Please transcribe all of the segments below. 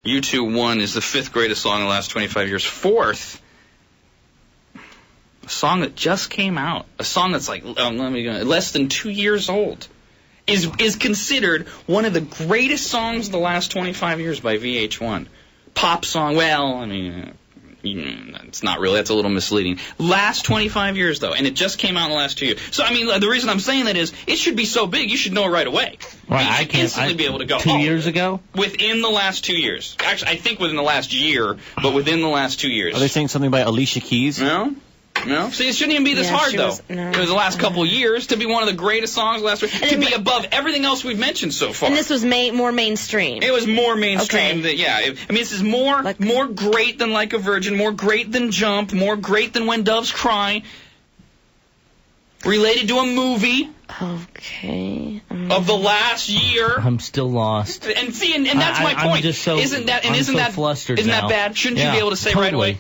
U2 1 is the 5th greatest song in the last 25 years. 4th, a song that just came out, a song that's like less than 2 years old, is considered one of the greatest songs of the last 25 years by VH1. Pop song, well, I mean, it's not really. That's a little misleading. Last 25 years, though, and it just came out in the last 2 years. So, I mean, the reason I'm saying that is it should be so big, you should know it right away. Right, you should instantly be able to go. 2 years ago? Within the last 2 years. Actually, I think within the last year, but within the last 2 years. Are they saying something by Alicia Keys? No. See, it shouldn't even be this hard, though. It was the last couple of years to be one of the greatest songs last week. To be above everything else we've mentioned so far. And this was more mainstream. It was more mainstream. Okay. I mean, this is more great than Like a Virgin, more great than Jump, more great than When Doves Cry. Related to a movie. Okay. Of the last year. I'm still lost. And see, and that's my point. I'm just so, isn't that flustered isn't now. that bad? Shouldn't you be able to say right away?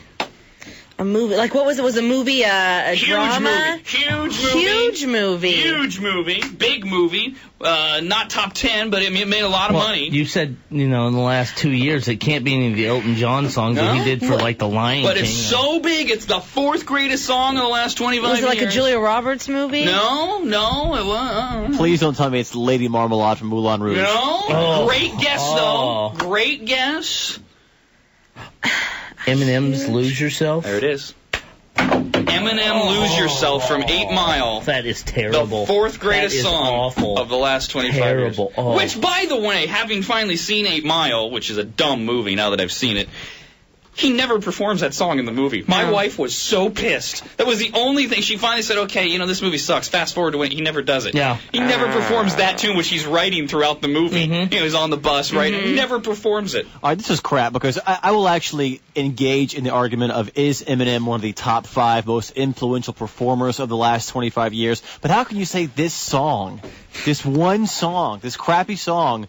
A movie, like what was it? Was a movie a drama? Huge movie, big movie. Not top 10, but it made a lot of money. You said, in the last 2 years, it can't be any of the Elton John songs that he did for like The Lion King. But it's so big, it's the 4th greatest song in the last 25 years. Was it like a Julia Roberts movie? No, it was. Please don't tell me it's Lady Marmalade from Moulin Rouge. No, great guess though. Great guess. Eminem's Lose Yourself? There it is. Eminem Lose Yourself from 8 Mile. That is terrible. The 4th greatest song of the last 25 years. Oh. Which, by the way, having finally seen 8 Mile, which is a dumb movie now that I've seen it, he never performs that song in the movie. My wife was so pissed. That was the only thing. She finally said, okay, this movie sucks. Fast forward to when he never does it. Yeah. He never performs that tune, which he's writing throughout the movie. He's on the bus, right? He never performs it. All right, this is crap, because I will actually engage in the argument of, is Eminem one of the top 5 most influential performers of the last 25 years? But how can you say this song, this one song, this crappy song,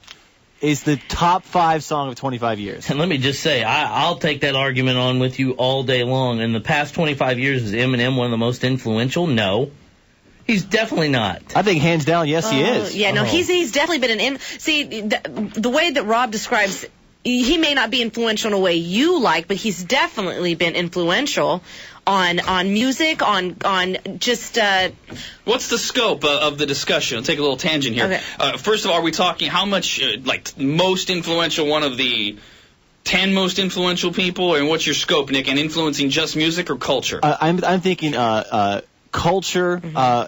is the top 5 song of 25 years? And let me just say, I'll take that argument on with you all day long. In the past 25 years, is Eminem one of the most influential? No. He's definitely not. I think hands down, yes, he is. Yeah, no, he's definitely been See, the way that Rob describes, he may not be influential in a way you like, but he's definitely been influential on music, on just... What's the scope of the discussion? I'll take a little tangent here. Okay. First of all, are we talking how much, most influential, one of the 10 most influential people? And what's your scope, Nick? And influencing just music or culture? I'm thinking culture,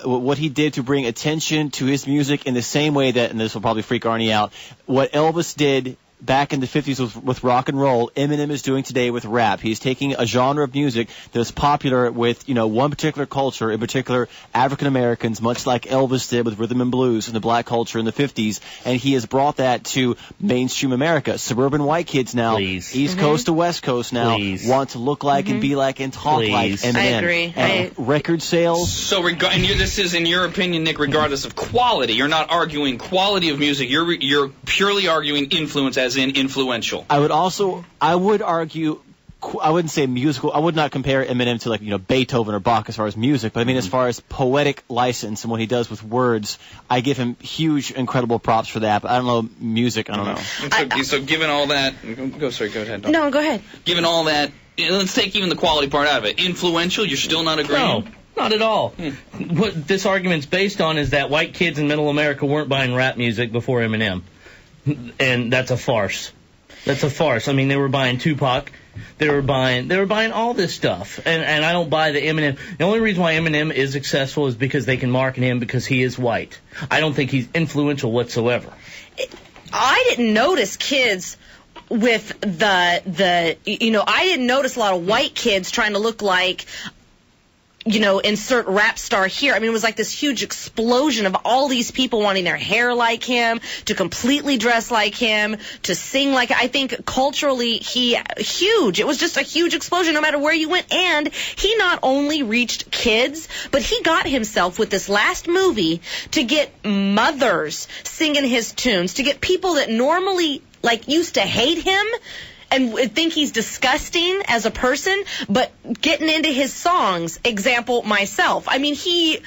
what he did to bring attention to his music in the same way that, and this will probably freak Arnie out, what Elvis did back in the 50s with rock and roll, Eminem is doing today with rap. He's taking a genre of music that's popular with, one particular culture, in particular African Americans, much like Elvis did with rhythm and blues and the black culture in the 50s, and he has brought that to mainstream America. Suburban white kids now, East Coast to West Coast now, want to look like and be like and talk like Eminem. I agree. And record sales. So, this is, in your opinion, Nick, regardless of quality. You're not arguing quality of music. You're purely arguing influence as in influential. I would argue, I wouldn't say musical, I would not compare Eminem to Beethoven or Bach as far as music, but I mean as far as poetic license and what he does with words, I give him huge, incredible props for that, but I don't know music, I don't know. So given all that, go ahead. Don. No, go ahead. Given all that, let's take even the quality part out of it. Influential, you're still not agreeing? No. Not at all. What this argument's based on is that white kids in middle America weren't buying rap music before Eminem. And that's a farce. That's a farce. I mean, they were buying Tupac. They were buying all this stuff. And I don't buy the Eminem. The only reason why Eminem is successful is because they can market him because he is white. I don't think he's influential whatsoever. I didn't notice kids with I didn't notice a lot of white kids trying to look like, insert rap star here. I mean, it was like this huge explosion of all these people wanting their hair like him, to completely dress like him, to sing like. I think culturally huge. It was just a huge explosion no matter where you went. And he not only reached kids, but he got himself with this last movie to get mothers singing his tunes, to get people that normally used to hate him and think he's disgusting as a person, but getting into his songs, example, myself. I mean, he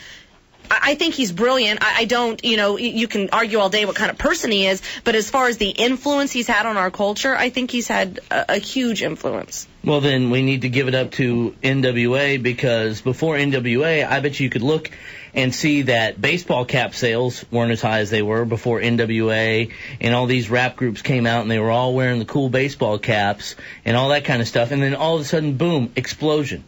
I think he's brilliant. I don't, you can argue all day what kind of person he is, but as far as the influence he's had on our culture, I think he's had a huge influence. Well, then we need to give it up to NWA, because before NWA, I bet you could look and see that baseball cap sales weren't as high as they were before NWA, and all these rap groups came out and they were all wearing the cool baseball caps and all that kind of stuff, and then all of a sudden, boom, explosion.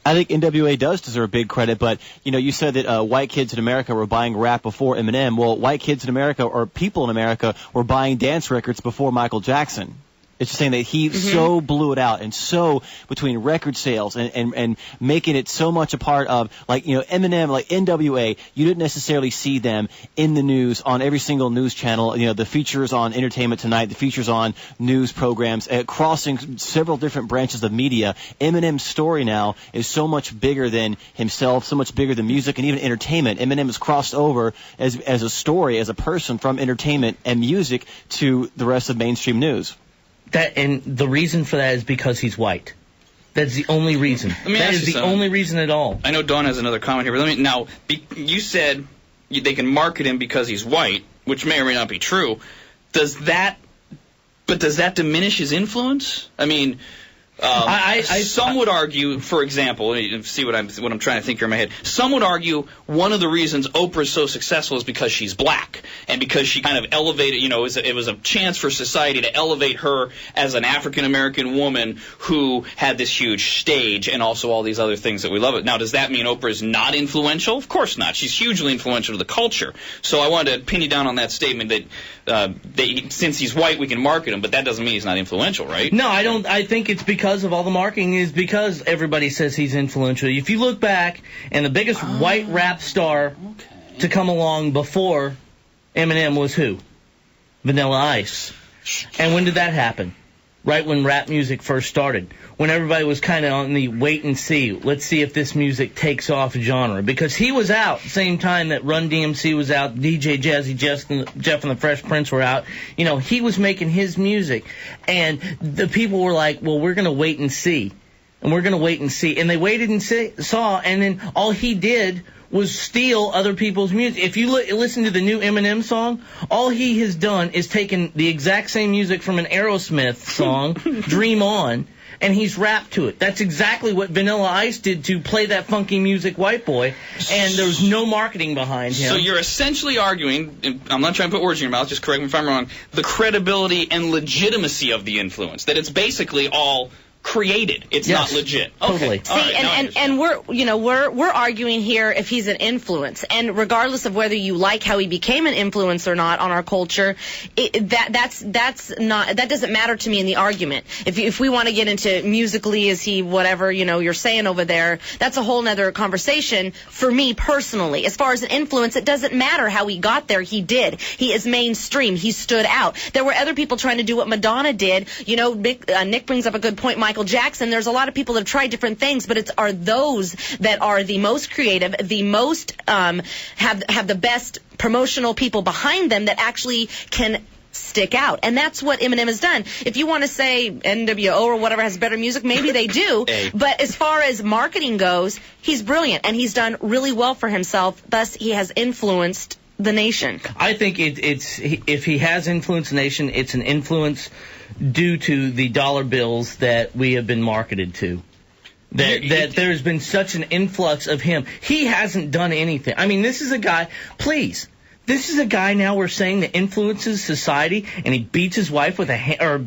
I think NWA does deserve big credit, but, you said that white kids in America were buying rap before Eminem. Well, white kids in America, or people in America, were buying dance records before Michael Jackson. It's just saying that he so blew it out, and so between record sales and making it so much a part of, Eminem, like NWA, you didn't necessarily see them in the news on every single news channel. The features on Entertainment Tonight, the features on news programs, crossing several different branches of media. Eminem's story now is so much bigger than himself, so much bigger than music and even entertainment. Eminem has crossed over as a story, as a person, from entertainment and music to the rest of mainstream news. And the reason for that is because he's white. That's the only reason. That is the only reason at all. I know Dawn has another comment here, but you said they can market him because he's white, which may or may not be true. Does that diminish his influence? I mean, some would argue, for example, see what I'm trying to think here in my head. Some would argue one of the reasons Oprah's so successful is because she's black, and because she kind of elevated, it was a chance for society to elevate her as an African American woman who had this huge stage and also all these other things that we love. Now, does that mean Oprah's not influential? Of course not. She's hugely influential to the culture. So I wanted to pin you down on that statement that since he's white, we can market him, but that doesn't mean he's not influential, right? No, I don't. I think it's because of all the marketing, is because everybody says he's influential. If you look back, and the biggest white rap star to come along before Eminem was who? Vanilla Ice. And when did that happen? Right when rap music first started. When everybody was kind of on the wait and see. Let's see if this music takes off genre. Because he was out same time that Run DMC was out, DJ Jazzy Jeff and the Fresh Prince were out. He was making his music. And the people were like, well, we're going to wait and see. And we're going to wait and see. And they waited and saw, and then all he did was steal other people's music. If you listen to the new Eminem song, all he has done is taken the exact same music from an Aerosmith song, Dream On, and he's rapped to it. That's exactly what Vanilla Ice did to play that funky music, White Boy, and there's no marketing behind him. So you're essentially arguing, and I'm not trying to put words in your mouth, just correct me if I'm wrong, the credibility and legitimacy of the influence, that it's basically all created. It's not legit. Totally. Okay. See, Right, and we're arguing here if he's an influence, and regardless of whether you like how he became an influence or not on our culture, that doesn't matter to me in the argument. If we want to get into musically, is he whatever you're saying over there, that's a whole nother conversation for me personally. As far as an influence, it doesn't matter how he got there. He did. He is mainstream. He stood out. There were other people trying to do what Madonna did. Nick brings up a good point. Michael Jackson. There's a lot of people that have tried different things, but are those that are the most creative, the most have the best promotional people behind them that actually can stick out. And that's what Eminem has done. If you want to say NWO or whatever has better music, maybe they do. But as far as marketing goes, he's brilliant, and he's done really well for himself. Thus, he has influenced the nation. I think if he has influenced the nation, it's an influence due to the dollar bills that we have been marketed to. That there's been such an influx of him. He hasn't done anything. I mean, this is a guy, please. This is a guy now we're saying that influences society, and he beats his wife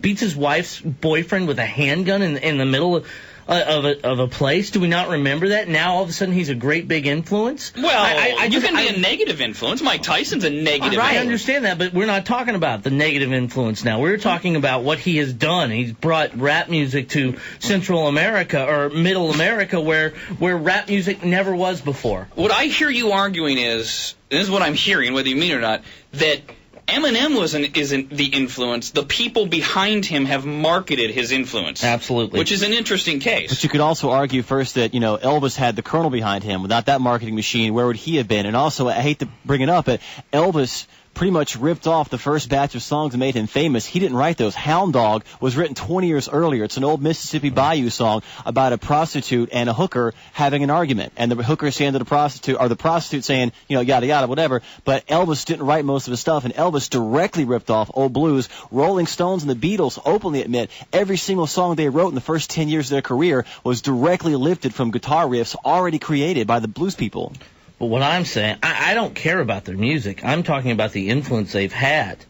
beats his wife's boyfriend with a handgun in the middle of a place. Do we not remember that? Now all of a sudden he's a great big influence. Well, you can be a negative influence. Mike Tyson's a negative influence. I understand that, but we're not talking about the negative influence now. We're talking about what he has done. He's brought rap music to Central America or Middle America where rap music never was before. What I hear you arguing is, and this is what I'm hearing, whether you mean it or not, that Eminem isn't the influence. The people behind him have marketed his influence. Absolutely. Which is an interesting case. But you could also argue first that, Elvis had the Colonel behind him. Without that marketing machine, where would he have been? And also, I hate to bring it up, but Elvis pretty much ripped off the first batch of songs that made him famous. He didn't write those. Hound Dog was written 20 years earlier. It's an old Mississippi Bayou song about a prostitute and a hooker having an argument, and the hooker saying to the prostitute, or the prostitute saying, yada yada, whatever. But Elvis didn't write most of his stuff, and Elvis directly ripped off old blues. Rolling Stones and the Beatles openly admit every single song they wrote in the first 10 years of their career was directly lifted from guitar riffs already created by the blues people. But what I'm saying, I don't care about their music. I'm talking about the influence they've had.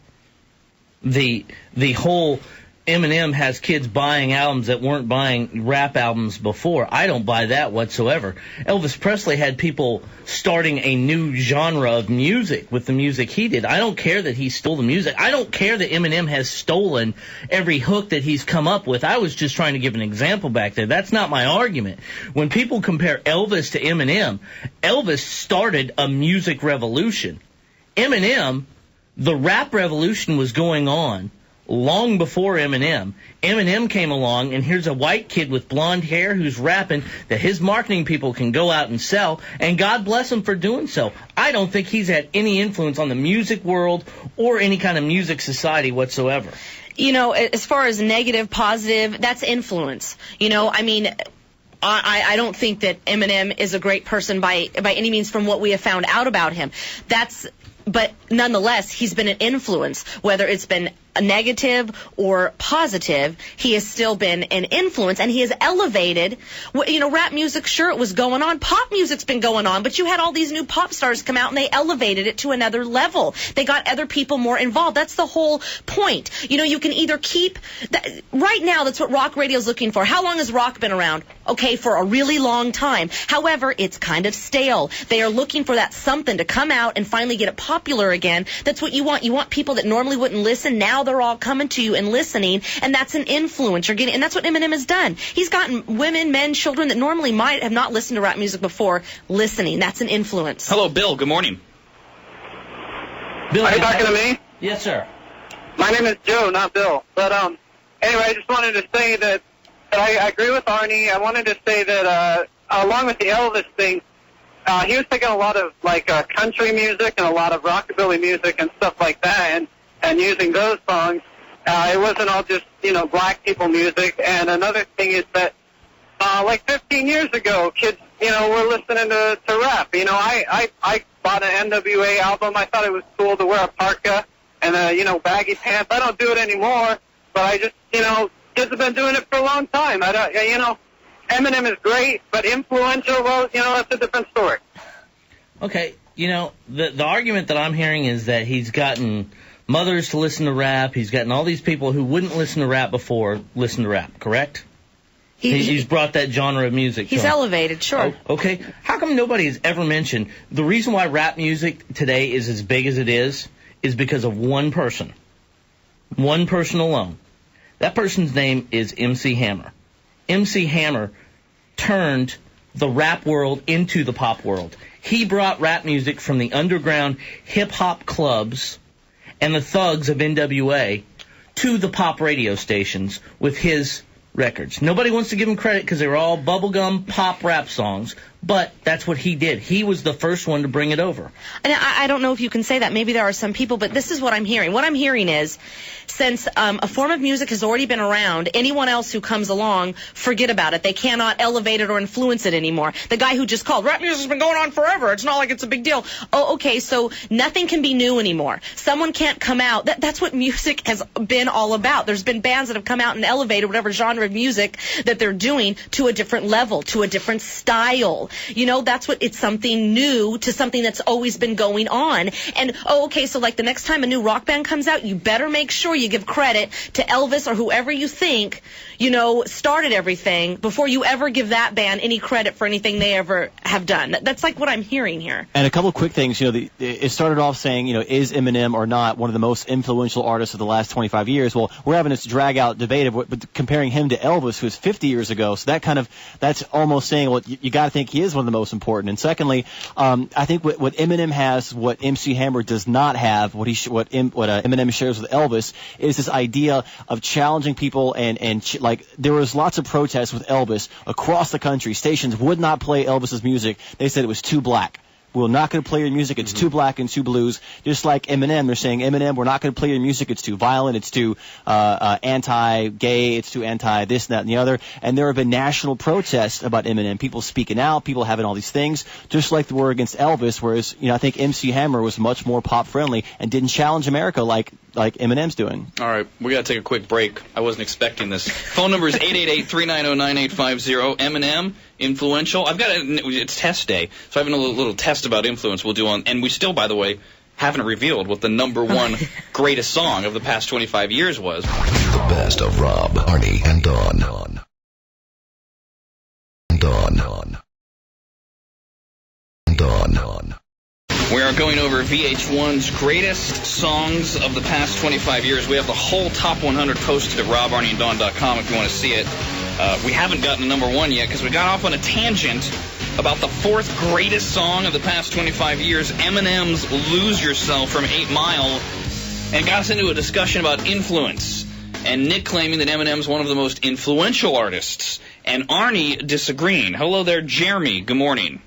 The whole Eminem has kids buying albums that weren't buying rap albums before. I don't buy that whatsoever. Elvis Presley had people starting a new genre of music with the music he did. I don't care that he stole the music. I don't care that Eminem has stolen every hook that he's come up with. I was just trying to give an example back there. That's not my argument. When people compare Elvis to Eminem, Elvis started a music revolution. Eminem, the rap revolution was going on long before Eminem. Eminem came along, and here's a white kid with blonde hair who's rapping that his marketing people can go out and sell, and God bless him for doing so. I don't think he's had any influence on the music world or any kind of music society whatsoever. As far as negative, positive, that's influence. I don't think that Eminem is a great person by any means from what we have found out about him. But nonetheless, he's been an influence, whether it's been a negative or positive. He has still been an influence, and he has elevated. Rap music, sure, it was going on. Pop music's been going on, but you had all these new pop stars come out, and they elevated it to another level. They got other people more involved. That's the whole point. You can either keep right now. That's what rock radio's looking for. How long has rock been around? Okay, for a really long time. However, it's kind of stale. They are looking for that something to come out and finally get it popular again. That's what you want. You want people that normally wouldn't listen. Now they're all coming to you and listening, and that's an influence you're getting. And that's what Eminem has done. He's gotten women, men, children that normally might have not listened to rap music before listening. That's an influence. Hello, Bill. Good morning. Bill, are you talking to me? Yes, sir. My name is Joe, not Bill. But anyway, I just wanted to say that I agree with Arnie. I wanted to say that along with the Elvis thing, he was taking a lot of country music and a lot of rockabilly music and stuff like that, and using those songs. It wasn't all just black people music. And another thing is that 15 years ago, kids were listening to rap. I bought an NWA album. I thought it was cool to wear a parka and baggy pants. I don't do it anymore, but I just kids have been doing it for a long time. Eminem is great, but influential, well, that's a different story. Okay, the argument that I'm hearing is that he's gotten mothers to listen to rap. He's gotten all these people who wouldn't listen to rap before listen to rap, correct? He's brought that genre of music. He's elevated, sure. Oh, okay. How come nobody has ever mentioned the reason why rap music today is as big as it is because of one person. One person alone. That person's name is MC Hammer. MC Hammer turned the rap world into the pop world. He brought rap music from the underground hip-hop clubs and the thugs of NWA to the pop radio stations with his records. Nobody wants to give him credit because they were all bubblegum pop rap songs, but that's what he did. He was the first one to bring it over. And I don't know if you can say that. Maybe there are some people, but this is what I'm hearing. What I'm hearing is, since a form of music has already been around, anyone else who comes along, forget about it. They cannot elevate it or influence it anymore. The guy who just called, rap music's been going on forever. It's not like it's a big deal. Oh, okay, so nothing can be new anymore. Someone can't come out. That's what music has been all about. There's been bands that have come out and elevated whatever genre of music that they're doing to a different level, to a different style. That's what it's something new to something that's always been going on. And, okay, so the next time a new rock band comes out, you better make sure you give credit to Elvis or whoever you think, started everything before you ever give that band any credit for anything they ever have done. That's what I'm hearing here. And a couple of quick things. It started off saying, is Eminem or not one of the most influential artists of the last 25 years? Well, we're having this drag-out debate of comparing him to Elvis, who was 50 years ago. So that's almost saying, well, you got to think he is one of the most important. And secondly, I think what Eminem has, what MC Hammer does not have, what Eminem shares with Elvis, is this idea of challenging people and there was lots of protests with Elvis across the country. Stations would not play Elvis's music. They said it was too black. we're not going to play your music. It's too black and too blues. Just like Eminem, they're saying, Eminem, we're not going to play your music. It's too violent. It's too anti-gay. It's too anti-this, that, and the other. And there have been national protests about Eminem. People speaking out. People having all these things. Just like the war against Elvis, whereas, I think MC Hammer was much more pop-friendly and didn't challenge America like Eminem's doing. All right, we got to take a quick break. I wasn't expecting this. Phone number is 888-390-9850. Eminem, influential. I've got it's test day, so I have a little test about influence we'll do on, and we still, by the way, haven't revealed what the number one greatest song of the past 25 years was. The best of Rob, Arnie, and Dawn. We are going over VH1's greatest songs of the past 25 years. We have the whole top 100 posted at RobArnieandDawn.com if you want to see it. We haven't gotten to number one yet because we got off on a tangent about the fourth greatest song of the past 25 years, Eminem's Lose Yourself from 8 Mile, and got us into a discussion about influence. And Nick claiming that Eminem's one of the most influential artists, and Arnie disagreeing. Hello there, Jeremy. Good morning.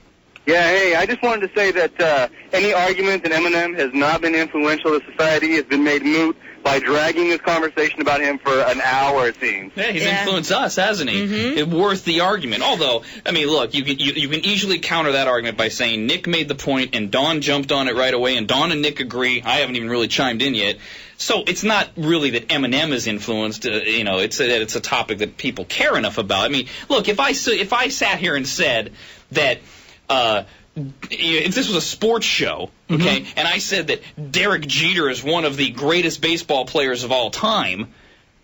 Yeah, hey, I just wanted to say that any argument that Eminem has not been influential to society has been made moot by dragging this conversation about him for an hour, it seems. Yeah, he's influenced us, hasn't he? Mm-hmm. It's worth the argument. Although, I mean, look, you can easily counter that argument by saying Nick made the point and Dawn jumped on it right away, and Dawn and Nick agree. I haven't even really chimed in yet. So it's not really that Eminem is influenced. It's a topic that people care enough about. I mean, look, if I sat here and said that. If this was a sports show, okay, and I said that Derek Jeter is one of the greatest baseball players of all time,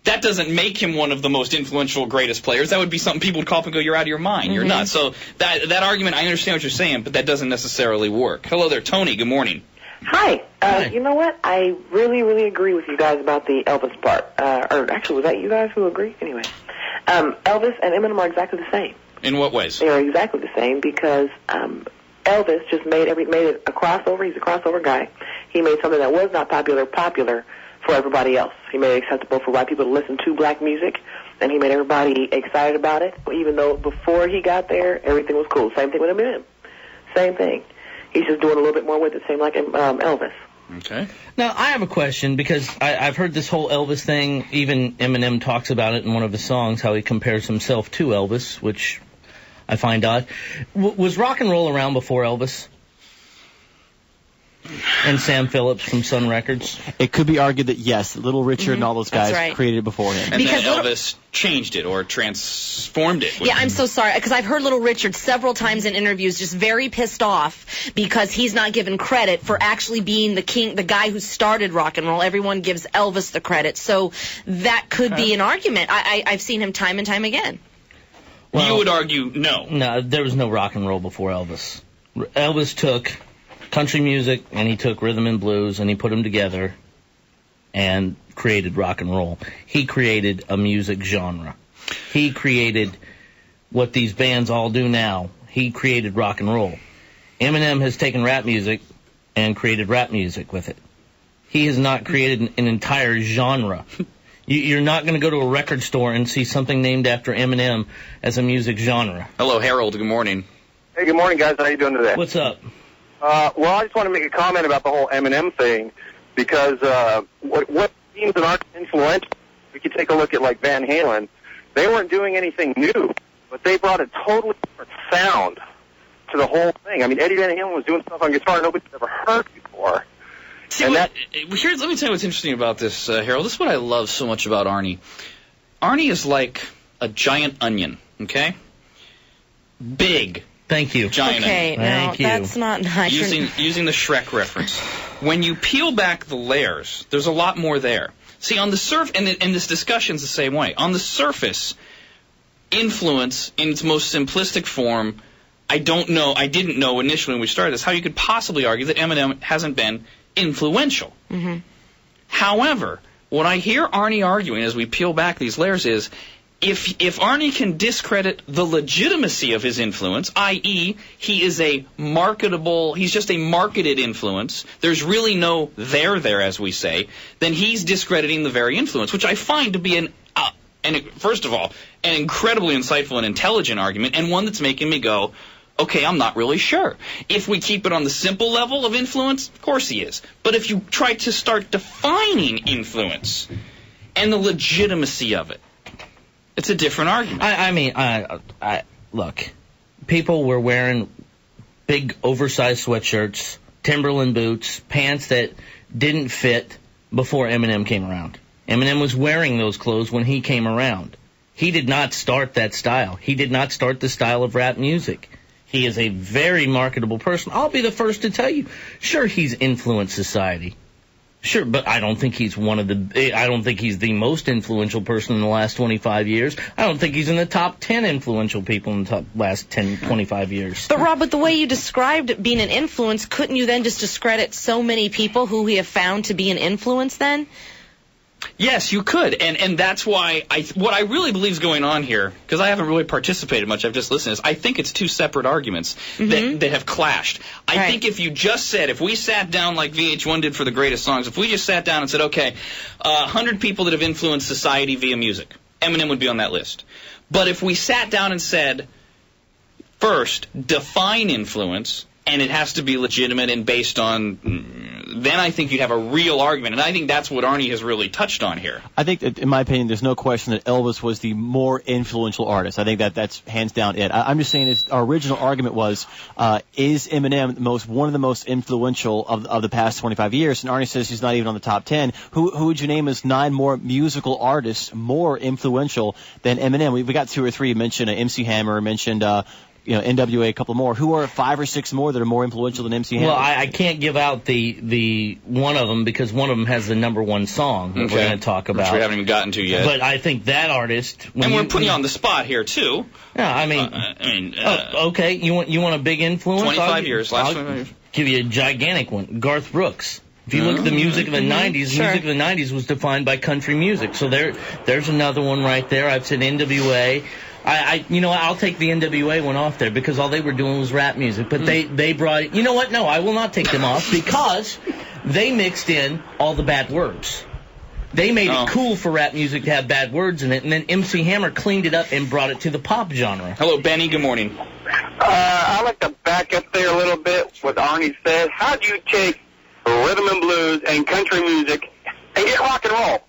that doesn't make him one of the most influential, greatest players. That would be something people would call up and go, you're out of your mind. You're not. So that argument, I understand what you're saying, but that doesn't necessarily work. Hello there, Tony. Good morning. Hi. Hi. You know what? I really, really agree with you guys about the Elvis part. Or actually, was that you guys who agree? Anyway, Elvis and Eminem are exactly the same. In what ways? They are exactly the same because Elvis just made it a crossover. He's a crossover guy. He made something that was not popular for everybody else. He made it acceptable for white people to listen to black music, and he made everybody excited about it, even though before he got there, everything was cool. Same thing with Eminem. Same thing. He's just doing a little bit more with it, same like Elvis. Okay. Now, I have a question, because I've heard this whole Elvis thing. Even Eminem talks about it in one of his songs, how he compares himself to Elvis, which I find odd. Was rock and roll around before Elvis? And Sam Phillips from Sun Records? It could be argued that, yes, Little Richard and all those guys created it before him. And because then Elvis changed it or transformed it. Yeah, I'm so sorry, because I've heard Little Richard several times in interviews just very pissed off because he's not given credit for actually being the king, the guy who started rock and roll. Everyone gives Elvis the credit. So that could be an argument. I've seen him time and time again. Well, you would argue no. No, there was no rock and roll before Elvis. Elvis took country music and he took rhythm and blues and he put them together and created rock and roll. He created a music genre. He created what these bands all do now. He created rock and roll. Eminem has taken rap music and created rap music with it. He has not created an entire genre. You're not going to go to a record store and see something named after Eminem as a music genre. Hello, Harold. Good morning. Hey, good morning, guys. How you doing today? What's up? Well, I just want to make a comment about the whole Eminem thing because what seems an artist influential, we could take a look at like Van Halen. They weren't doing anything new, but they brought a totally different sound to the whole thing. I mean, Eddie Van Halen was doing stuff on guitar nobody's ever heard before. See, let me tell you what's interesting about this, Harold. This is what I love so much about Arnie. Arnie is like a giant onion, okay? Big. Thank you. Giant onion. Thank you. That's not nice. Using the Shrek reference. When you peel back the layers, there's a lot more there. See, on the surface, and this discussion's the same way. On the surface, influence in its most simplistic form, I didn't know initially when we started this, how you could possibly argue that Eminem hasn't been influential. Mm-hmm. However, what I hear Arnie arguing as we peel back these layers is, if Arnie can discredit the legitimacy of his influence, i.e., he is he's just a marketed influence, there's really no there, as we say, then he's discrediting the very influence, which I find to be first of all, an incredibly insightful and intelligent argument, and one that's making me go, Okay, I'm not really sure. If we keep it on the simple level of influence, of course he is. But if you try to start defining influence and the legitimacy of it, it's a different argument. I look, people were wearing big oversized sweatshirts, Timberland boots, pants that didn't fit before Eminem came around. Eminem was wearing those clothes when he came around. He did not start that style. He did not start the style of rap music. He is a very marketable person. I'll be the first to tell you. Sure, he's influenced society. Sure, but I don't think he's I don't think he's the most influential person in the last 25 years. I don't think he's in the top 10 influential people in the last 10, 25 years. But Rob, with the way you described being an influence, couldn't you then just discredit so many people who we have found to be an influence then? Yes, you could, and that's why what I really believe is going on here, because I haven't really participated much, I've just listened, is I think it's two separate arguments that have clashed. I think if you just said, if we sat down like VH1 did for the greatest songs, if we just sat down and said, okay, 100 people that have influenced society via music, Eminem would be on that list. But if we sat down and said, first, define influence, and it has to be legitimate and based on, then I think you'd have a real argument. And I think that's what Arnie has really touched on here. I think that, in my opinion, there's no question that Elvis was the more influential artist. I think that's hands down it. I'm just saying our original argument was, is Eminem one of the most influential of the past 25 years? And Arnie says he's not even on the top 10. Who would you name as 9 more musical artists more influential than Eminem? We got 2 or 3. You mentioned MC Hammer, mentioned NWA, a couple more. Who are 5 or 6 more that are more influential than MC Hammer? Well, I can't give out the one of them because one of them has the number 1 song that we're going to talk about. Which we haven't even gotten to yet. But I think that artist... And we're putting you on the spot here, too. Yeah, I mean... okay, you want a big influence? 25 years. Last 25 years. Give you a gigantic one. Garth Brooks. If you look at the music of the 90s, music of the 90s was defined by country music. So there's another one right there. I've said NWA. I'll take the NWA one off there because all they were doing was rap music. But they brought, you know what? No, I will not take them off because they mixed in all the bad words. They made it cool for rap music to have bad words in it, and then MC Hammer cleaned it up and brought it to the pop genre. Hello, Benny. Good morning. I'd like to back up there a little bit what Arnie said. How do you take rhythm and blues and country music and get rock and roll?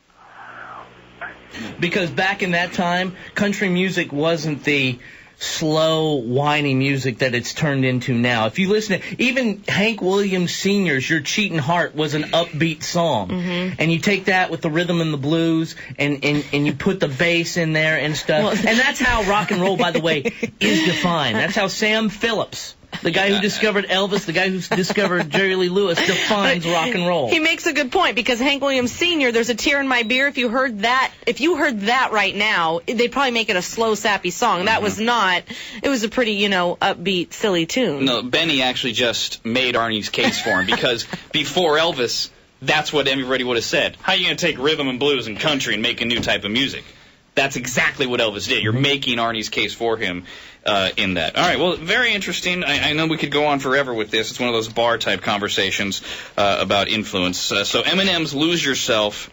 Because back in that time, country music wasn't the slow, whiny music that it's turned into now. If you listen to even Hank Williams Sr.'s Your Cheatin' Heart was an upbeat song. And you take that with the rhythm and the blues and you put the bass in there and stuff. And that's how rock and roll, by the way, is defined. That's how Sam Phillips, the guy who discovered Elvis, the guy who discovered Jerry Lee Lewis, defines rock and roll. He makes a good point because Hank Williams Sr., There's a Tear in My Beer. If you heard that right now, they'd probably make it a slow, sappy song. That was not. It was a pretty, upbeat, silly tune. No, Benny actually just made Arnie's case for him because before Elvis, that's what everybody would have said. How are you going to take rhythm and blues and country and make a new type of music? That's exactly what Elvis did. You're making Arnie's case for him in that. All right, well, very interesting. I know we could go on forever with this. It's one of those bar-type conversations about influence. So Eminem's Lose Yourself.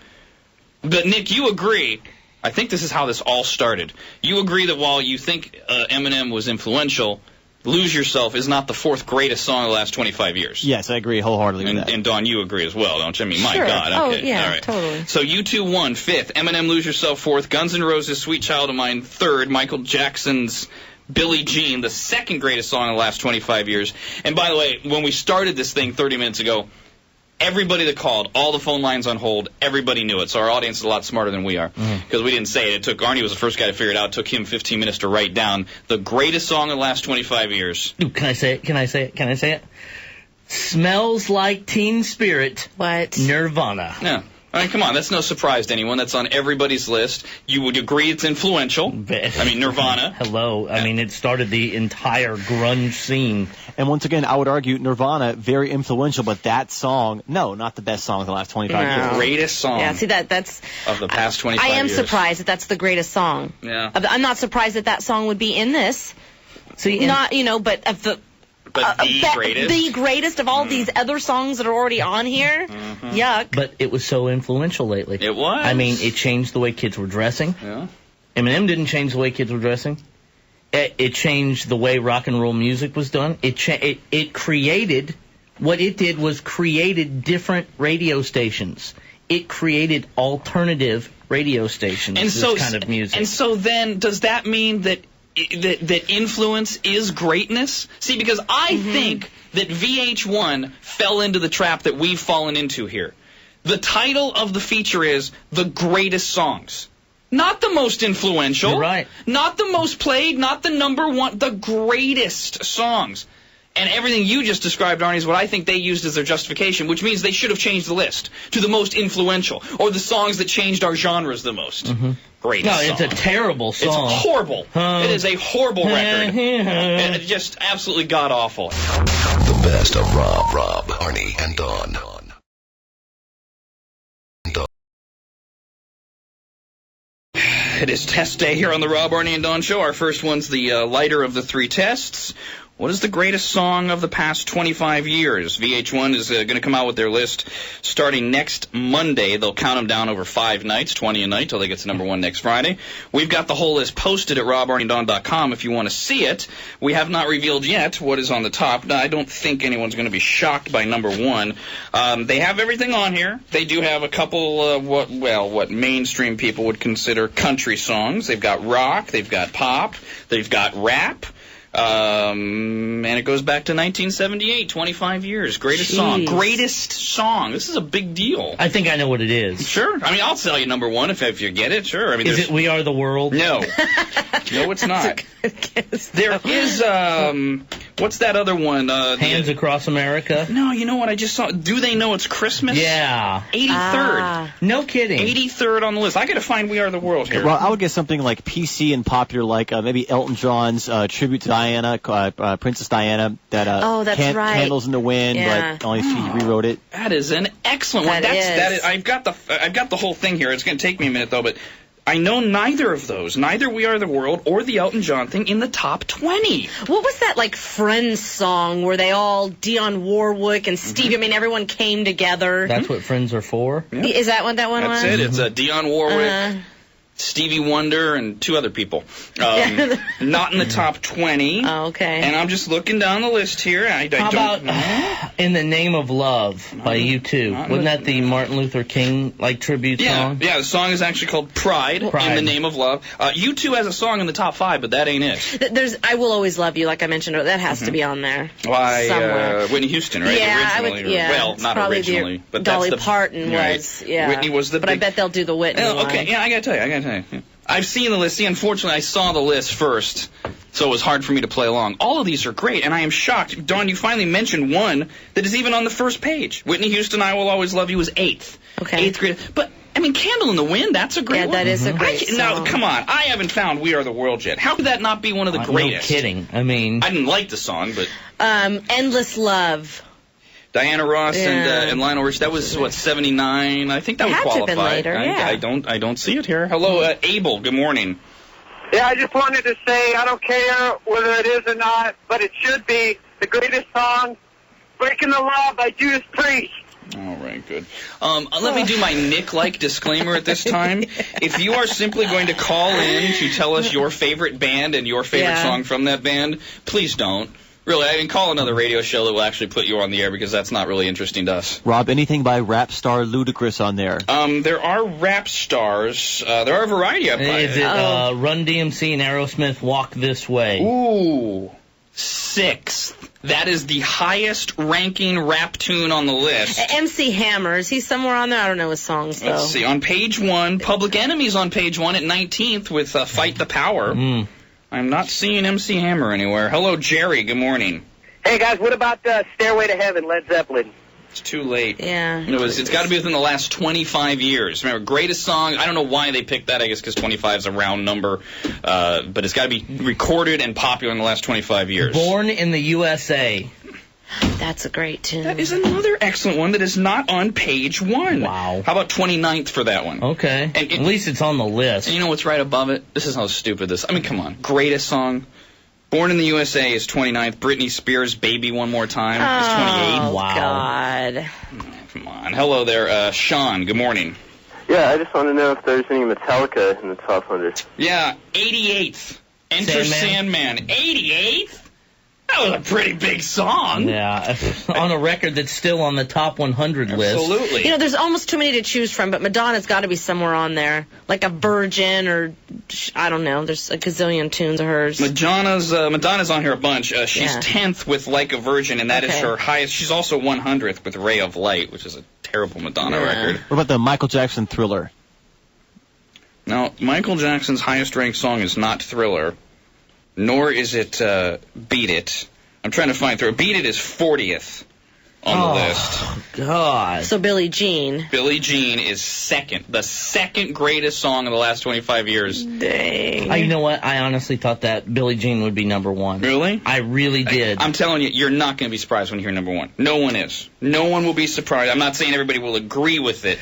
But, Nick, you agree. I think this is how this all started. You agree that while you think Eminem was influential, Lose Yourself is not the 4th greatest song of the last 25 years. Yes, I agree wholeheartedly with that. And Dawn, you agree as well, don't you? I mean, my Sure. God. Okay. Oh, yeah, all right. totally. So U2 won 5th. Eminem Lose Yourself 4th. Guns N' Roses Sweet Child of Mine 3rd. Michael Jackson's Billie Jean, the 2nd greatest song in the last 25 years. And by the way, when we started this thing 30 minutes ago, everybody that called, all the phone lines on hold, everybody knew it. So our audience is a lot smarter than we are because we didn't say it. Arnie was the first guy to figure it out. It took him 15 minutes to write down the greatest song in the last 25 years. Ooh, can I say it? Smells Like Teen Spirit. What? Nirvana. Yeah. I mean, come on, that's no surprise to anyone. That's on everybody's list. You would agree it's influential. I mean, Nirvana. Hello. I mean, it started the entire grunge scene. And once again, I would argue Nirvana, very influential, but that song, no, not the best song of the last 25 years. Greatest song. Yeah, see, that's of the past 25 years. I am surprised that that's the greatest song. Yeah. I'm not surprised that song would be in this. See, not, but of the... But the greatest? The greatest of all these other songs that are already on here? Yuck. But it was so influential lately. It was. I mean, it changed the way kids were dressing. Yeah. Eminem didn't change the way kids were dressing. It changed the way rock and roll music was done. It created, what it did was created different radio stations. It created alternative radio stations, And so, this kind of music. And so then, does that mean that influence is greatness? See, because I think that VH1 fell into the trap that we've fallen into here. The title of the feature is The Greatest Songs. Not the most influential. You're right. Not the most played, not the number one, the greatest songs. And everything you just described, Arnie, is what I think they used as their justification, which means they should have changed the list to the most influential, or the songs that changed our genres the most. Greatest No, it's a song. terrible song. It's horrible. It is a horrible record. It's just absolutely god-awful. The best of Rob, Arnie, and Dawn. It is test day here on the Rob, Arnie, and Dawn Show. Our first one's the lighter of the three tests. What is the greatest song of the past 25 years? VH1 is going to come out with their list starting next Monday. They'll count them down over 5 nights, 20 a night, till they get to number 1 next Friday. We've got the whole list posted at robarnieanddawn.com if you want to see it. We have not revealed yet what is on the top. Now, I don't think anyone's going to be shocked by number 1. They have everything on here. They do have a couple, what mainstream people would consider country songs. They've got rock, they've got pop, they've got rap. And it goes back to 1978, 25 years. Greatest song. Greatest song. This is a big deal. I think I know what it is. Sure. I mean, I'll tell you number 1 if you get it. Sure. I mean, Is it We Are the World? No. No, it's not. There is, what's that other one? Hands Across America? No, you know what I just saw? Do They Know It's Christmas? Yeah. 83rd. No kidding. 83rd on the list. I got to find We Are the World here. Well, I would get something like PC and popular, like maybe Elton John's tribute to Diana, Princess Diana, that that's right. Candles in the Wind, Yeah. but only she rewrote it. That is an excellent one. That That is. is. I've got the whole thing here. It's going to take me a minute though, but I know neither of those, neither We Are the World or the Elton John thing, in the top 20. What was that, like, Friends song where they all, Dionne Warwick and Stevie, I mean, everyone came together? That's what friends are for? Is that what that one was? That's it. It's Dionne Warwick, Stevie Wonder, and 2 other people. Not in the top 20. Oh, okay. And I'm just looking down the list here. I How don't about In the Name of Love by U2? Wasn't that the Martin Luther King tribute song? Yeah, the song is actually called Pride, in the Name of Love. U2 has a song in the top 5, but that ain't it. There's I Will Always Love You, like I mentioned. That has to be on there. By somewhere. Whitney Houston, right? Yeah, Originally. Well, it's not probably originally, but Dolly that's the Parton right. was. Yeah. Whitney was the But big, I bet they'll do the Whitney one. Okay, yeah, I gotta tell you. Yeah. I've seen the list. See, unfortunately, I saw the list first, so it was hard for me to play along. All of these are great, and I am shocked. Dawn, you finally mentioned one that is even on the first page. Whitney Houston, I Will Always Love You was 8th. Okay. 8th grade. But, I mean, Candle in the Wind, that's a great one. Yeah, that is a great song. Now, come on. I haven't found We Are the World yet. How could that not be one of the greatest? No kidding. I mean... I didn't like the song, but... Endless Love. Diana Ross and Lionel Richie. That was, 79? I think that would Had to have qualify. been later, yeah. I don't see it here. Hello, Abel. Good morning. Yeah, I just wanted to say I don't care whether it is or not, but it should be the greatest song, Breaking the Law by Judas Priest. All right, good. Let me do my Nick-like disclaimer at this time. If you are simply going to call in to tell us your favorite band and your favorite song from that band, please don't. Really, I can call another radio show that will actually put you on the air, because that's not really interesting to us. Rob, anything by rap star Ludacris on there? There are rap stars. There are a variety of... Is it Run DMC and Aerosmith, Walk This Way? Ooh, 6th. That is the highest ranking rap tune on the list. MC Hammer, is he somewhere on there? I don't know his songs, though. Let's see. On page 1, Public Enemy's on page 1 at 19th with Fight the Power. I'm not seeing MC Hammer anywhere. Hello, Jerry. Good morning. Hey, guys, what about Stairway to Heaven, Led Zeppelin? It's too late. Yeah. It's got to be within the last 25 years. Remember, greatest song, I don't know why they picked that. I guess because 25 is a round number. But it's got to be recorded and popular in the last 25 years. Born in the USA. That's a great tune. That is another excellent one that is not on page 1. Wow. How about 29th for that one? Okay. And at least it's on the list. And you know what's right above it? This is how stupid this... I mean, come on. Greatest song. Born in the USA is 29th. Britney Spears' Baby One More Time is 28th. Oh, Wow. God. Come on. Hello there, Sean. Good morning. Yeah, I just want to know if there's any Metallica in the top 100. Yeah, 88th. Enter Sandman. 88th? That was a pretty big song. Yeah, on a record that's still on the top 100 list. Absolutely. You know, there's almost too many to choose from, but Madonna's got to be somewhere on there. Like a Virgin or, I don't know, there's a gazillion tunes of hers. Madonna's on here a bunch. She's 10th with Like a Virgin, and that is her highest. She's also 100th with Ray of Light, which is a terrible Madonna record. What about the Michael Jackson Thriller? Now, Michael Jackson's highest-ranked song is not Thriller, nor is it Beat It. I'm trying to find through. Beat It is 40th on the list. Oh, God. So Billie Jean. Billie Jean is second. The second greatest song in the last 25 years. Dang. You know what? I honestly thought that Billie Jean would be number one. Really? I really did. I'm telling you, you're not going to be surprised when you hear number one. No one is. No one will be surprised. I'm not saying everybody will agree with it,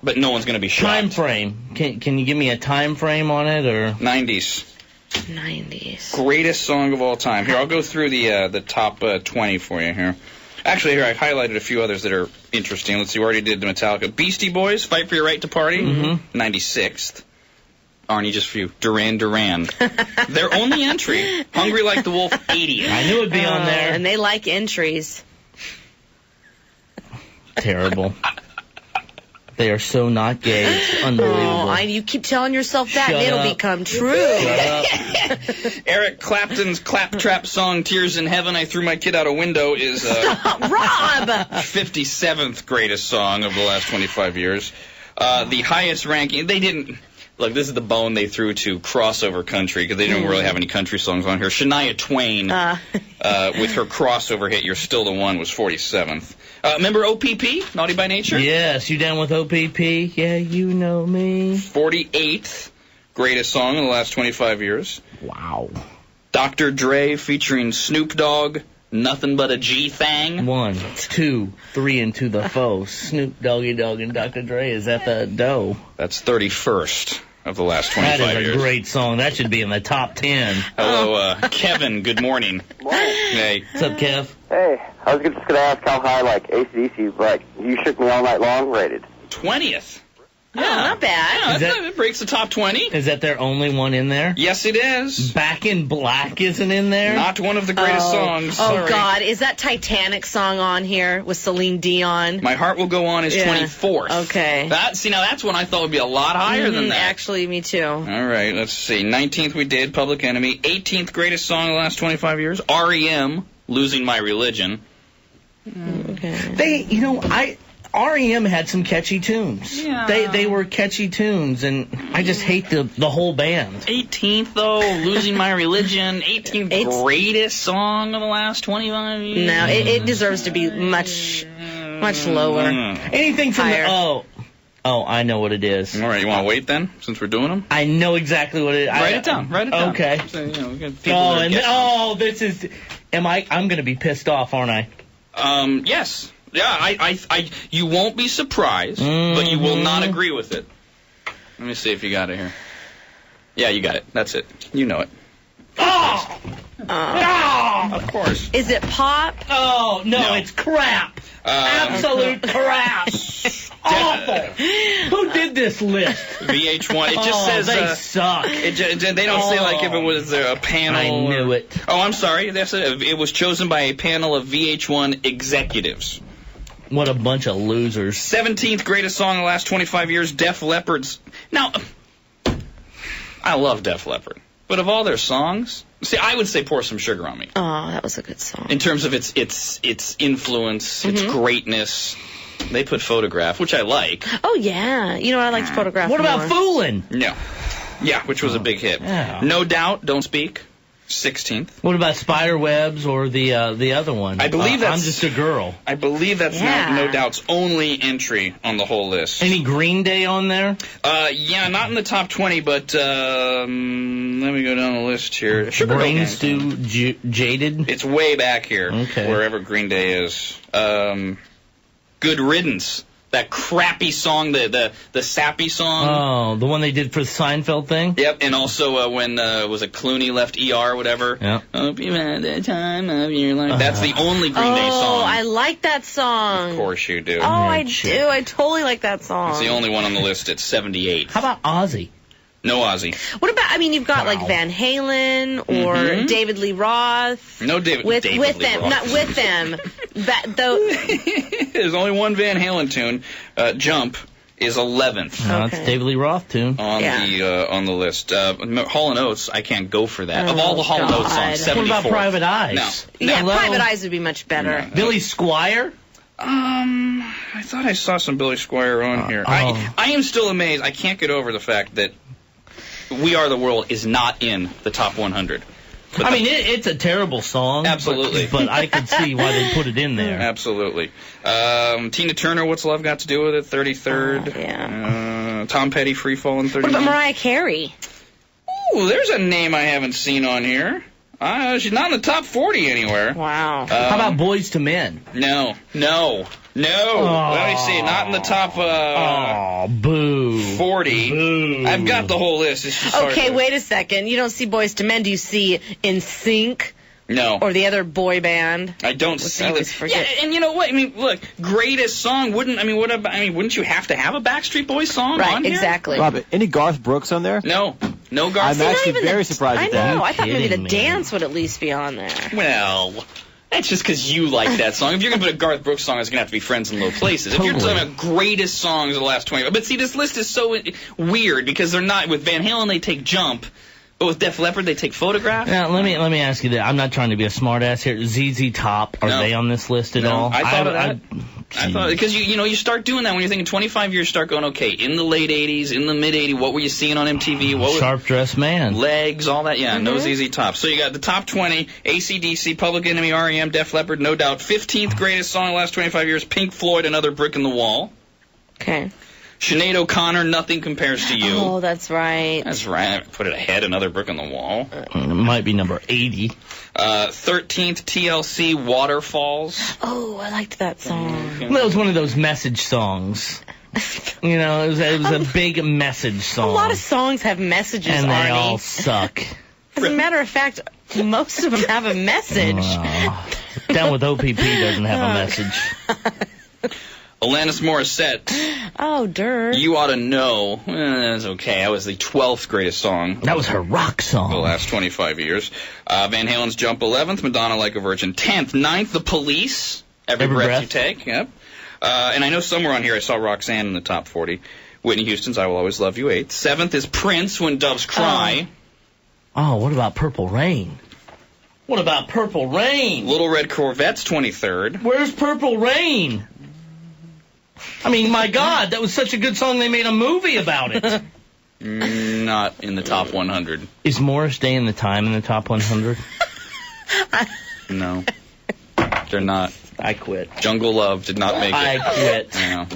but no one's going to be shocked. Time frame. Can you give me a time frame on it, or 90s? 90s. Greatest song of all time. Here, I'll go through the top 20 for you here. Actually, here, I highlighted a few others that are interesting. Let's see, we already did the Metallica. Beastie Boys, Fight for Your Right to Party, 96th. Arnie, just for you. Duran Duran. Their only entry. Hungry Like the Wolf, 80th. I knew it'd be on there. And they like entries. Terrible. They are so not gay. It's unbelievable. You keep telling yourself that, Shut and it'll up. become true. Eric Clapton's Claptrap song, Tears in Heaven, I Threw My Kid Out a Window, is Rob! 57th greatest song of the last 25 years. The highest ranking, they didn't... Look, this is the bone they threw to crossover country, because they didn't really have any country songs on here. Shania Twain, with her crossover hit, You're Still the One, was 47th. Remember OPP, Naughty by Nature? Yes, you down with OPP? Yeah, you know me. 48th greatest song in the last 25 years. Wow. Dr. Dre featuring Snoop Dogg, Nothing But a G-Thang. 1, 2, 3 into the foe. Snoop Doggy Dogg and Dr. Dre is at the dough. That's 31st of the last 25 That is years. a great song. That should be in the top 10. Hello, Kevin. Good morning. Morning. Hey. What's up, Kev? Hey, I was just going to ask how high, like, AC/DC, like, You Shook Me All Night Long rated. 20th. Oh, not bad. It breaks the top 20. Is that their only one in there? Yes, it is. Back in Black isn't in there? Not one of the greatest songs. Sorry. God. Is that Titanic song on here with Celine Dion? My Heart Will Go On is 24th. Okay. That's one I thought would be a lot higher than that. Actually, me too. All right, let's see. 19th we did, Public Enemy. 18th greatest song in the last 25 years, REM, Losing My Religion. Okay. REM had some catchy tunes. Yeah. They were catchy tunes, and I just hate the whole band. 18th, though, Losing My Religion. 18th greatest song of the last 25 years. No, it deserves to be much lower. Anything from Higher. Oh, I know what it is. All right, you want to wait then, since we're doing them? I know exactly what it is. Write it down. Okay. So, we got people that are guessing. This is... I'm going to be pissed off, aren't I? Yes. Yeah, you won't be surprised, but you will not agree with it. Let me see if you got it here. Yeah, you got it. That's it. You know it. Of course. Is it pop? Oh, no, it's crap. Absolute crap. Awful. Who did this list? VH1. It just says... they suck. They don't say, like, if it was a panel... I knew it. Oh, I'm sorry. It was chosen by a panel of VH1 executives. What a bunch of losers. 17th greatest song in the last 25 years, Def Leppard's... Now, I love Def Leppard, but of all their songs... See, I would say Pour Some Sugar on Me. Oh, that was a good song. In terms of its influence, its greatness, they put Photograph, which I like. Oh, yeah. You know what I like to photograph What about more. Foolin'? No. Yeah, which was a big hit. Yeah. No Doubt, Don't Speak, 16th. What about Spiderwebs or the other one? I believe that's... I'm Just a Girl. I believe that's No Doubt's only entry on the whole list. Any Green Day on there? Yeah, not in the top 20, but let me go down the list here. Sugar Hill Brain Gang. Stew Jaded? It's way back here, Okay. wherever Green Day is. Good Riddance. That crappy song, the sappy song. Oh, the one they did for the Seinfeld thing? Yep, and also when was it Clooney left ER or whatever? Yep. Hope you had the time of your life. That's the only Green Day song. Oh, I like that song. Of course you do. Oh, I do. I totally like that song. It's the only one on the list at 78. How about Ozzy? No Ozzy. What about? I mean, you've got like Van Halen or David Lee Roth. No David. With David Lee them, Roth. not with them. Though. There's only one Van Halen tune. Jump is 11th. That's David Lee Roth tune. On the list. Hall & Oates, I can't go for that. Of all the Hall & Oates songs, 74th. What about Private Eyes? No. Yeah, Hello? Private Eyes would be much better. No. Billy Squier? I thought I saw some Billy Squier on here. I am still amazed. I can't get over the fact that We Are the World is not in the top 100. But I mean, it's a terrible song. Absolutely. But I could see why they put it in there. Absolutely. Tina Turner, What's Love Got to Do with It, 33rd. Tom Petty, Free Fall, 39th. What about Mariah Carey? Ooh, there's a name I haven't seen on here. She's not in the top 40 anywhere. Wow. How about Boys to Men? No. Let me see. Not in the top boo. 40. Boo. I've got the whole list. It's just Okay, wait a second. You don't see Boys to Men. Do you see NSYNC? No. Or the other boy band? I don't see always this. forget. Yeah, and you know what? I mean, look, greatest song wouldn't you have to have a Backstreet Boys song Right, on here? exactly. Rob, any Garth Brooks on there? No Garth. I'm actually very surprised at that. I know. I thought maybe the kidding me? dance would at least be on there. Well, that's just because you like that song. If you're going to put a Garth Brooks song, it's going to have to be Friends in Low Places. If you're Totally. talking about greatest songs of the last 20 years. But see, this list is so weird because they're not. With Van Halen, they take Jump. But with Def Leppard, they take Photograph. Now, let me ask you that. I'm not trying to be a smartass here. ZZ Top, are No. they on this list at all? I thought of that. I thought because you start doing that when you're thinking 25 years. Start going in the late 80s, in the mid 80s. What were you seeing on MTV? What was Sharp Dressed Man. Legs, all that. Yeah, no ZZ Top. So you got the top 20: AC/DC, Public Enemy, REM, Def Leppard, no doubt. 15th greatest song in the last 25 years: Pink Floyd, Another Brick in the Wall. Okay. Sinead O'Connor, Nothing Compares to You. Oh, that's right. That's right. I put it ahead. Another Brick in the Wall. It might be number 80. 13th TLC, Waterfalls. Oh, I liked that song. That was one of those message songs. You know, it was a big message A song. lot of songs have messages, and they Arnie. all suck. As a matter of fact, most of them have a message. Down with OPP doesn't have a message. Alanis Morissette, Oh, dirt. You Ought to Know. That's okay. That was the 12th greatest song. That was her rock song. The last 25 years. Van Halen's Jump 11th, Madonna Like a Virgin 10th, 9th The Police, Every Breath You Take. Yep. And I know somewhere on here I saw Roxanne in the top 40. Whitney Houston's I Will Always Love You 8th. 7th is Prince, When Doves Cry. Oh, what about Purple Rain? What about Purple Rain? Little Red Corvette's 23rd. Where's Purple Rain? I mean, my God, that was such a good song they made a movie about it. Not in the top 100. Is Morris Day and the Time in the top 100? No. They're not. I quit. Jungle Love did not make it. I quit. I know.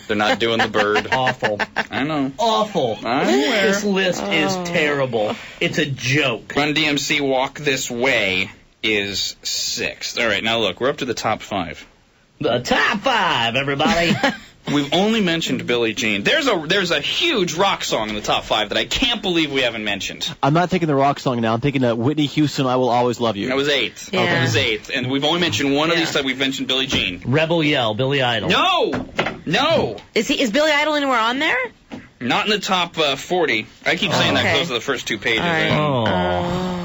They're not doing the bird. Awful. I know. Awful. I'm aware. This list is terrible. It's a joke. Run DMC Walk This Way is 6th. All right, now look, we're up to the top 5. The top 5, everybody. We've only mentioned Billie Jean. There's a huge rock song in the top 5 that I can't believe we haven't mentioned. I'm not taking the rock song now. I'm taking Whitney Houston, I Will Always Love You. That was 8th. Yeah. That was 8th. And we've only mentioned one of these that we've mentioned Billie Jean. Rebel Yell, Billy Idol. No! Is Billy Idol anywhere on there? Not in the top 40. I keep saying that Okay. close to the first 2 pages. All right. Oh.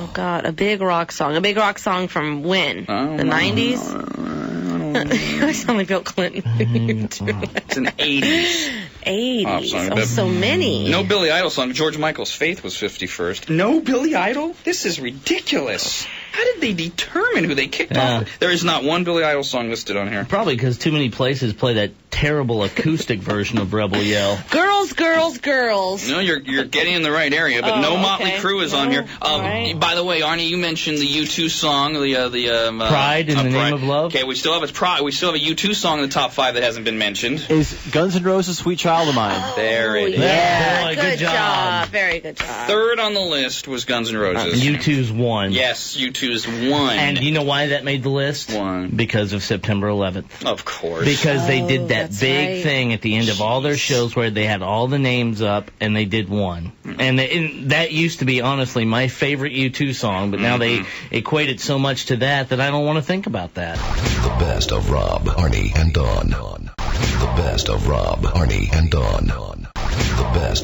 Oh, God. A big rock song. A big rock song from when? The 90s? I sound like Bill Clinton. It's in the 80s. 80s. song. Oh, so many. No Billy Idol song. George Michael's Faith was 51st. No Billy Idol? This is ridiculous. How did they determine who they kicked off? There is not one Billy Idol song listed on here. Probably because too many places play that terrible acoustic version of Rebel Yell. Girls, girls, girls. No, you're getting in the right area, but no Motley okay. Crue is on here. right. By the way, Arnie, you mentioned the U2 song, the Pride in the Name of Love. Okay, we still have a U2 song in the top 5 that hasn't been mentioned. Is Guns N' Roses Sweet Child of Mine? There it is. Yeah, boy, good good job. Very good job. Third on the list was Guns N' Roses. U2's won. Yes, U2's one. And you know why that made the list? Why? Because of September 11th. Of course. Because they did that that's big right. thing at the end of all their shows where they had all the names up and they did one. And that used to be, honestly, my favorite U2 song, but now they equate it so much to that I don't want to think about that. The best of Rob, Arnie, and Dawn. The best of Rob, Arnie, and Dawn. The best